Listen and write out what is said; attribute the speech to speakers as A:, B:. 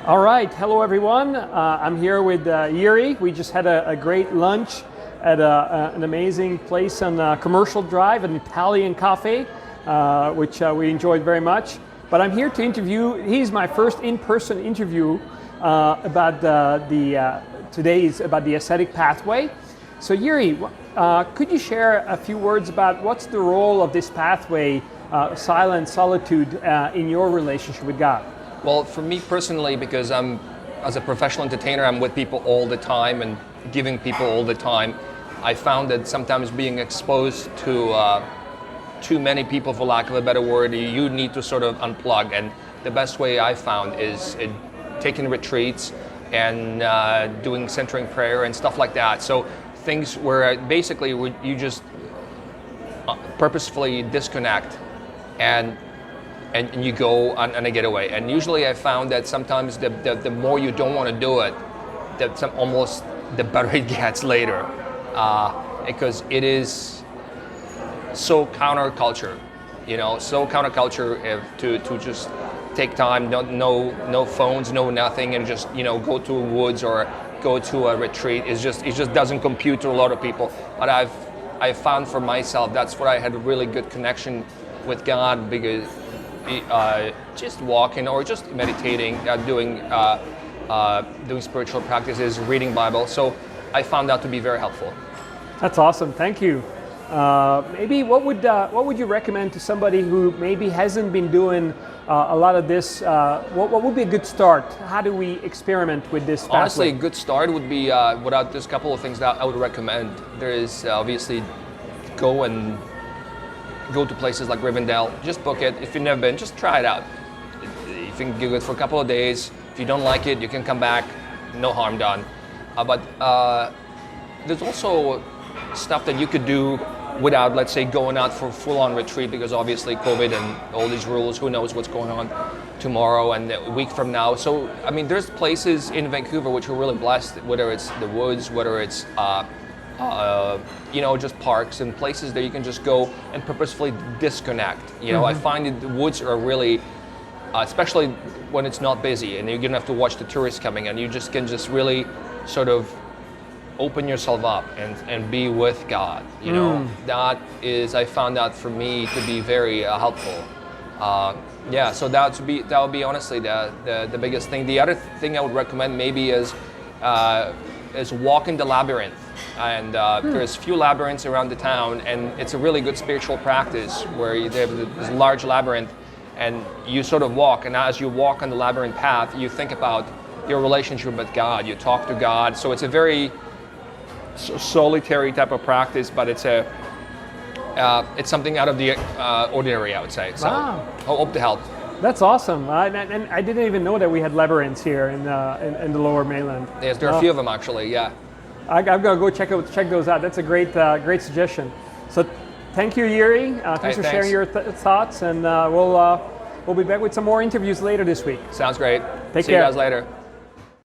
A: All right, hello everyone. I'm here with Jiri. We just had a great lunch at an amazing place on Commercial Drive, an Italian cafe, which we enjoyed very much. But I'm here to interview. He's my first in-person interview about today's about the ascetic pathway. So Jiri, could you share a few words about what's the role of this pathway, silence, solitude, in your relationship with God?
B: Well, for me personally, because as a professional entertainer, I'm with people all the time and giving people all the time. I found that sometimes being exposed to too many people, for lack of a better word, you need to sort of unplug. And the best way I found is taking retreats and doing centering prayer and stuff like that. So things where basically you just purposefully disconnect and you go on a getaway. And usually I found that sometimes the more you don't want to do it, almost the better it gets later, because it is so counterculture, so counterculture to just take time, no phones, no nothing, and just go to woods or go to a retreat. It just doesn't compute to a lot of people. But I've found for myself that's where I had a really good connection with God, because just walking or just meditating, doing spiritual practices, reading Bible. So I found that to be very helpful.
A: That's awesome. Thank you. Maybe what would you recommend to somebody who maybe hasn't been doing a lot of this? What would be a good start? How do we experiment with this pathway?
B: Honestly, a good start would be without just a couple of things that I would recommend. There is obviously go to places like Rivendell. Just book it. If you've never been, just try it out. You can do it for a couple of days. If you don't like it, you can come back. No harm done. But there's also stuff that you could do without, let's say, going out for full-on retreat, because obviously COVID and all these rules, who knows what's going on tomorrow and a week from now. So, I mean, there's places in Vancouver which are really blessed, whether it's the woods, whether it's just parks and places that you can just go and purposefully disconnect. I find that the woods are really, especially when it's not busy and you're gonna have to watch the tourists coming, and you just can really sort of open yourself up and be with God. That is, I found that for me to be very helpful. So that would be honestly the biggest thing. The other thing I would recommend maybe is walking the labyrinth. And there's few labyrinths around the town, and it's a really good spiritual practice where they have this large labyrinth, and you sort of walk, and as you walk on the labyrinth path, you think about your relationship with God, you talk to God. So it's a very solitary type of practice, but it's something out of the ordinary, I would say. So
A: wow.
B: I hope to help.
A: That's awesome. And I didn't even know that we had labyrinths here in the Lower Mainland.
B: Yes, there are a few of them actually. Yeah.
A: I'm gonna go check those out. That's a great suggestion. So, thank you, Jiri. Thanks for sharing your thoughts, and we'll be back with some more interviews later this week.
B: Sounds great.
A: Take care.
B: See you guys later.